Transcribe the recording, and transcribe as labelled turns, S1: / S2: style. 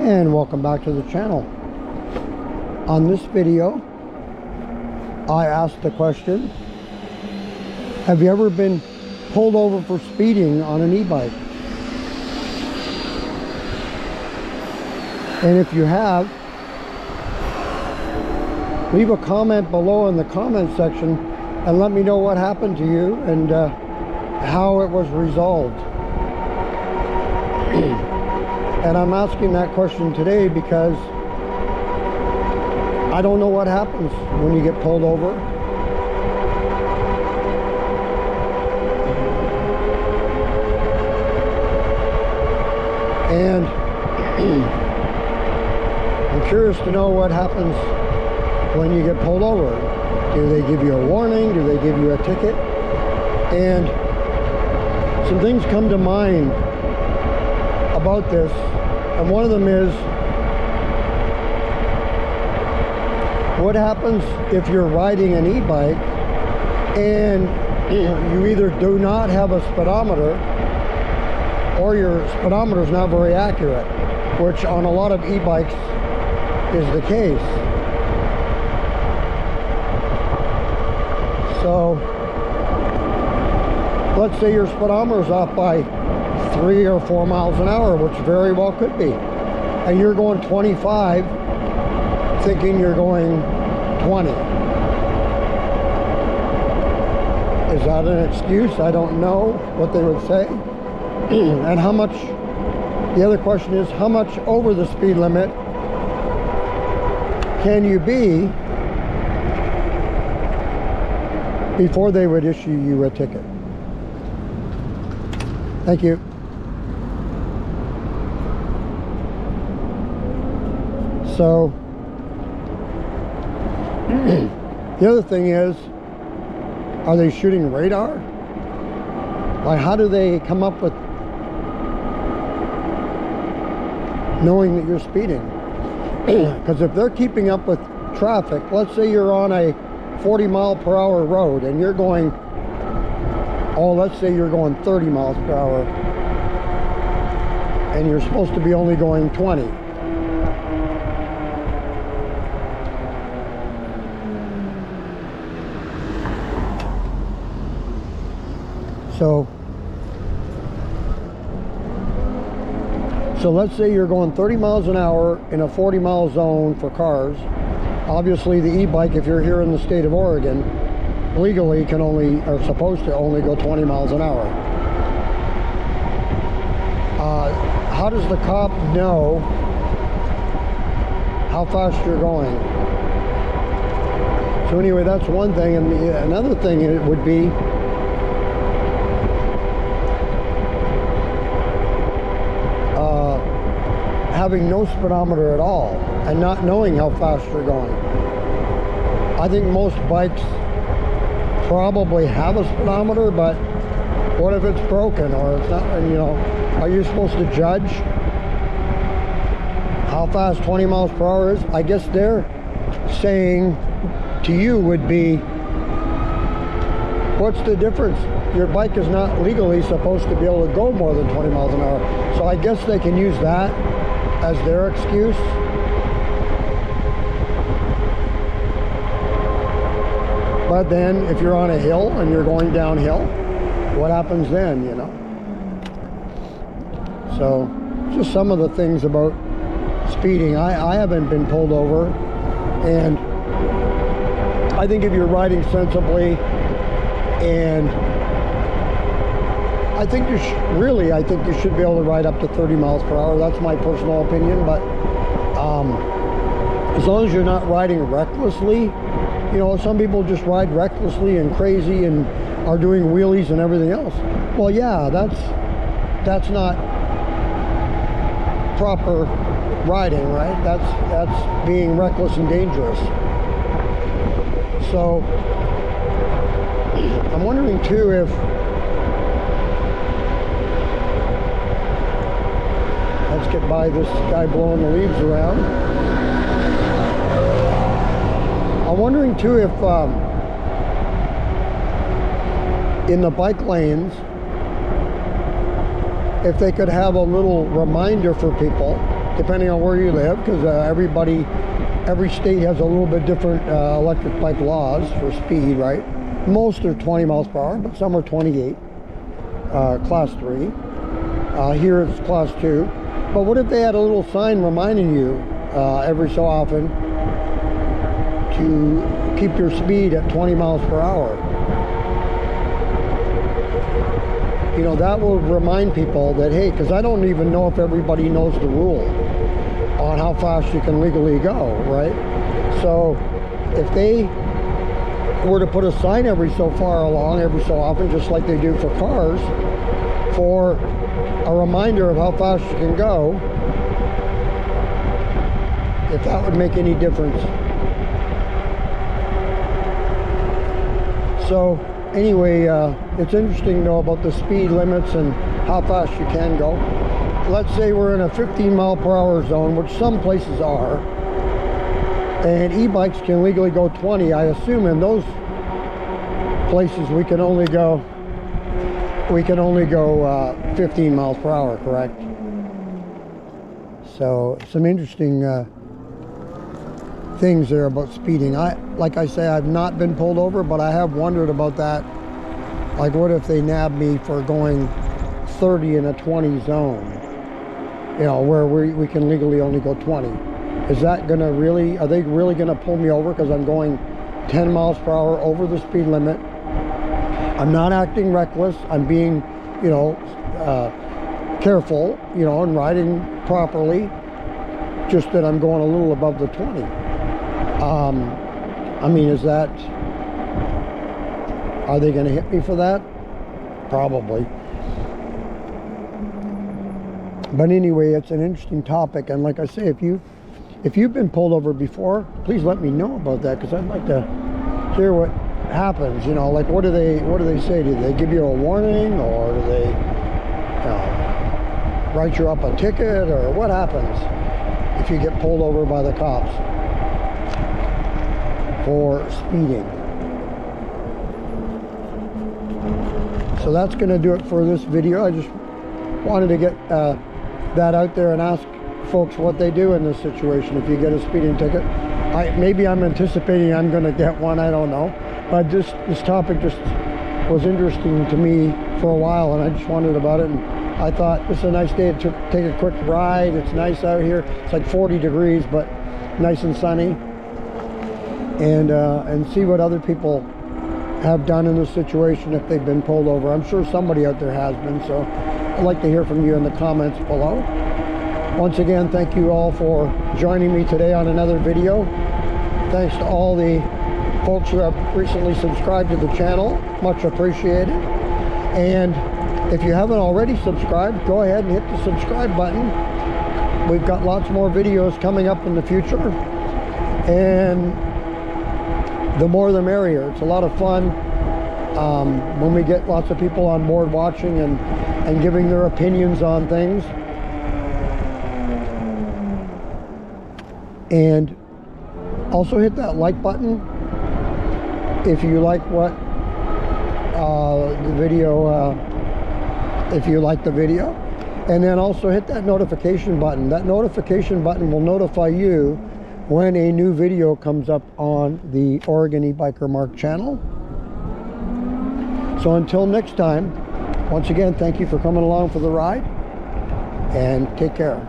S1: And welcome back to the channel. On this video, I asked the question, have you ever been pulled over for speeding on an e-bike? And if you have, leave a comment below in the comment section and let me know what happened to you and how it was resolved. And I'm asking that question today because I don't know what happens when you get pulled over. And I'm curious to know what happens when you get pulled over. Do they give you a warning? Do they give you a ticket? And some things come to mind about this, and one of them is, what happens if you're riding an e-bike and you either do not have a speedometer or your speedometer is not very accurate, which on a lot of e-bikes is the case. So let's say your speedometer is off by 3 or 4 miles an hour, which very well could be, and you're going 25 thinking you're going 20. Is that an excuse? I don't know what they would say. And how much, the other question is, how much over the speed limit can you be before they would issue you a ticket? Thank you. So the other thing is, are they shooting radar? Like, how do they come up with knowing that you're speeding? Because if they're keeping up with traffic, let's say you're on a 40-mile-per-hour road and you're going, let's say you're going 30 miles per hour and you're supposed to be only going 20. So let's say you're going 30 miles an hour in a 40-mile zone for cars. Obviously the e-bike, if you're here in the state of Oregon, legally can only, or supposed to only go 20 miles an hour. How does the cop know how fast you're going? So anyway, that's one thing. And another thing it would be, having no speedometer at all and not knowing how fast you're going. I think most bikes probably have a speedometer, but what if it's broken or it's not, and you know, are you supposed to judge how fast 20 miles per hour is? I guess they're saying to you would be, what's the difference? Your bike is not legally supposed to be able to go more than 20 miles an hour. So I guess they can use that as their excuse. But then if you're on a hill and you're going downhill, what happens then, you know? So just some of the things about speeding. I haven't been pulled over, and I think if you're riding sensibly, and I think you should be able to ride up to 30 miles per hour. That's my personal opinion, but as long as you're not riding recklessly, you know, some people just ride recklessly and crazy and are doing wheelies and everything else. Well, yeah, that's not proper riding, right? That's being reckless and dangerous. So I'm wondering too if, let's get by this guy blowing the leaves around. I'm wondering too if in the bike lanes, if they could have a little reminder for people depending on where you live, because every state has a little bit different electric bike laws for speed, right? Most are 20 miles per hour, but some are 28, class 3. Here it's class 2. But what if they had a little sign reminding you every so often to keep your speed at 20 miles per hour? You know, that will remind people that, hey, because I don't even know if everybody knows the rule on how fast you can legally go, right? So if they were to put a sign every so far along, every so often, just like they do for cars, for a reminder of how fast you can go, if that would make any difference. So anyway, it's interesting to know about the speed limits and how fast you can go. Let's say we're in a 15 mile per hour zone, which some places are, and e-bikes can legally go 20. I assume in those places we can only go 15 miles per hour, correct? So some interesting things there about speeding. Like I say, I've not been pulled over, but I have wondered about that. Like, what if they nab me for going 30 in a 20 zone? You know, where we can legally only go 20. Is that gonna really, are they really gonna pull me over because I'm going 10 miles per hour over the speed limit? I'm not acting reckless. I'm being, you know, careful, you know, and riding properly. Just that I'm going a little above the 20. I mean, is that, are they gonna hit me for that? Probably. But anyway, it's an interesting topic, and like I say, if you've been pulled over before, please let me know about that, because I'd like to hear what happens. You know, like what do they say? Do they give you a warning, or do they write you up a ticket, or what happens if you get pulled over by the cops for speeding? So that's going to do it for this video. I just wanted to get that out there and ask folks what they do in this situation if you get a speeding ticket. Maybe I'm anticipating I'm going to get one, I don't know. But this topic just was interesting to me for a while, and I just wondered about it. And I thought this is a nice day to take a quick ride. It's nice out here. It's like 40 degrees, but nice and sunny. And see what other people have done in this situation if they've been pulled over. I'm sure somebody out there has been, so I'd like to hear from you in the comments below. Once again, thank you all for joining me today on another video. Thanks to all the folks who have recently subscribed to the channel. Much appreciated. And if you haven't already subscribed, go ahead and hit the subscribe button. We've got lots more videos coming up in the future, and the more the merrier. It's a lot of fun when we get lots of people on board watching and giving their opinions on things. And also hit that like button if you like what the video, if you like the video. And then also hit that notification button. That notification button will notify you when a new video comes up on the Oregon E-Biker Mark channel. So until next time, once again, thank you for coming along for the ride, and take care.